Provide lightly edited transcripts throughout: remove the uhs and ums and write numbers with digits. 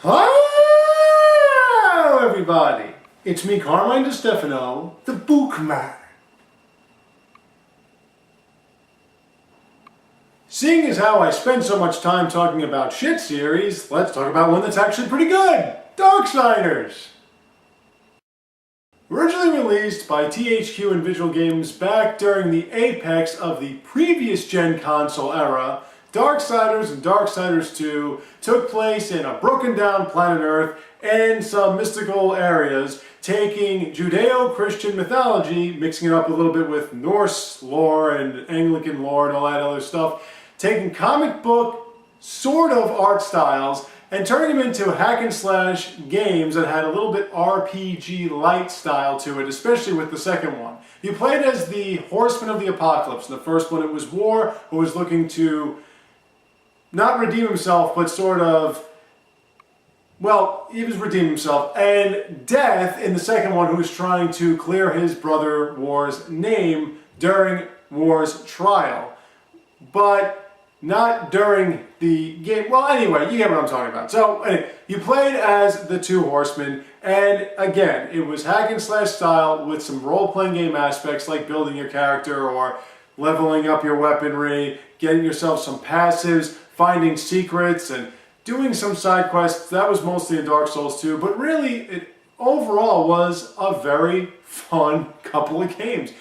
Hello, everybody! It's me, Carmine DeStefano, the Bookman. Seeing as how I spend so much time talking about shit series, let's talk about one that's actually pretty good! Darksiders! Originally released by THQ and Vigil Games back during the apex of the previous gen console era, Darksiders and Darksiders 2 took place in a broken down planet Earth and some mystical areas, taking Judeo-Christian mythology, mixing it up a little bit with Norse lore and Anglican lore and all that other stuff, taking comic book sort of art styles and turning them into hack and slash games that had a little bit RPG light style to it, especially with the second one. You played as the Horseman of the Apocalypse. In the first one it was War, who was looking to not redeem himself, but sort of, well, he was redeeming himself, and Death in the second one, who was trying to clear his brother War's name during War's trial. But not during the game. Well, anyway, you get what I'm talking about. So, anyway, you played as the two horsemen, and again, it was hack and slash style with some role-playing game aspects like building your character or leveling up your weaponry, getting yourself some passives, finding secrets, and doing some side quests. That was mostly in Dark Souls 2, but really, it overall was a very fun couple of games.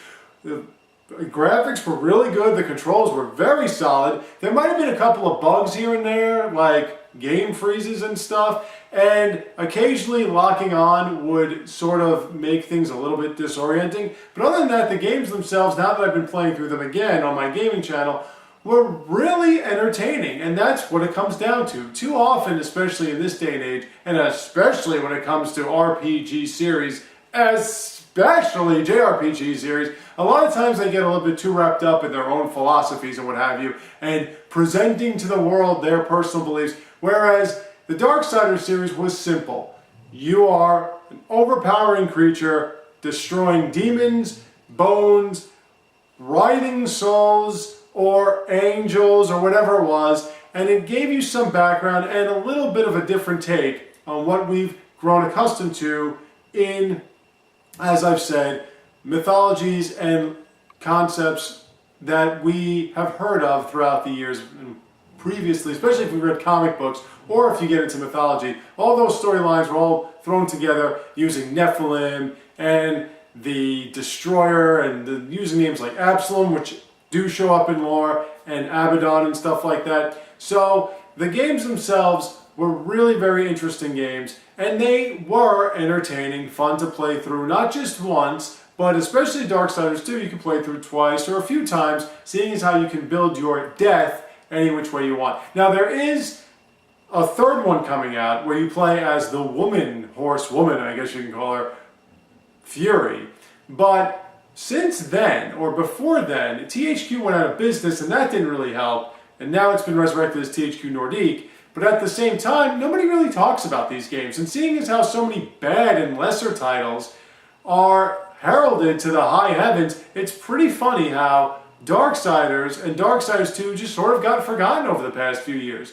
The graphics were really good, the controls were very solid. There might have been a couple of bugs here and there, like game freezes and stuff, and occasionally locking on would sort of make things a little bit disorienting. But other than that, the games themselves, now that I've been playing through them again on my gaming channel, were really entertaining, and that's what it comes down to. Too often, especially in this day and age, and especially when it comes to RPG series, especially JRPG series, a lot of times they get a little bit too wrapped up in their own philosophies and what have you, and presenting to the world their personal beliefs, whereas the Darksiders series was simple. You are an overpowering creature destroying demons, bones, writhing souls, or angels, or whatever it was, and it gave you some background and a little bit of a different take on what we've grown accustomed to in, as I've said, mythologies and concepts that we have heard of throughout the years previously, especially if we read comic books or if you get into mythology. All those storylines were all thrown together using Nephilim and the Destroyer and using names like Absalom, which do show up in lore, and Abaddon and stuff like that. So the games themselves were really very interesting games, and they were entertaining, fun to play through, not just once, but especially Darksiders 2, you can play through twice or a few times, seeing as how you can build your death any which way you want. Now there is a third one coming out where you play as the horsewoman, I guess you can call her, Fury. But since then, or before then, THQ went out of business and that didn't really help, and now it's been resurrected as THQ Nordiq. But at the same time, nobody really talks about these games, and seeing as how so many bad and lesser titles are heralded to the high heavens, it's pretty funny how Darksiders and Darksiders 2 just sort of got forgotten over the past few years.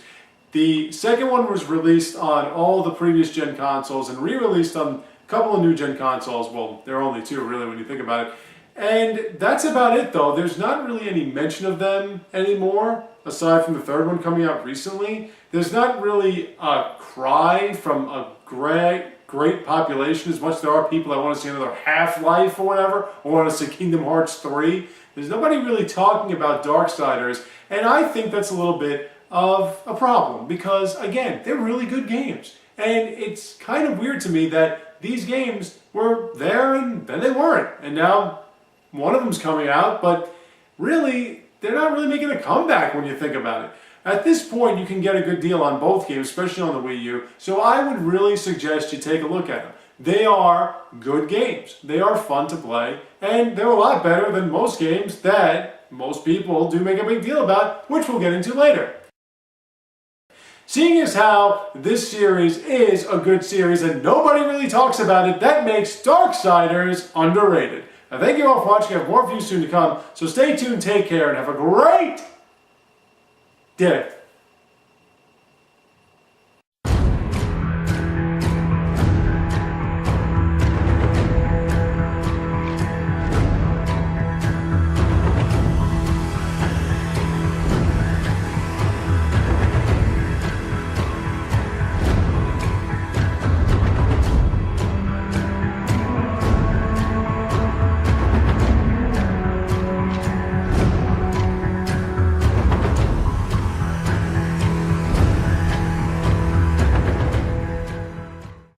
The second one was released on all the previous gen consoles and re-released on a couple of new gen consoles. Well, there are only two really when you think about it. And that's about it though. There's not really any mention of them anymore, aside from the third one coming out recently. There's not really a cry from a great population, as much as there are people that want to see another Half-Life or whatever, or want to see Kingdom Hearts 3. There's nobody really talking about Darksiders, and I think that's a little bit of a problem, because again, they're really good games. And it's kind of weird to me that these games were there and then they weren't. And now one of them's coming out, but really, they're not really making a comeback when you think about it. At this point, you can get a good deal on both games, especially on the Wii U, so I would really suggest you take a look at them. They are good games. They are fun to play, and they're a lot better than most games that most people do make a big deal about, which we'll get into later. Seeing as how this series is a good series and nobody really talks about it, that makes Darksiders underrated. Now, thank you all for watching. I have more views soon to come, so stay tuned, take care, and have a great day.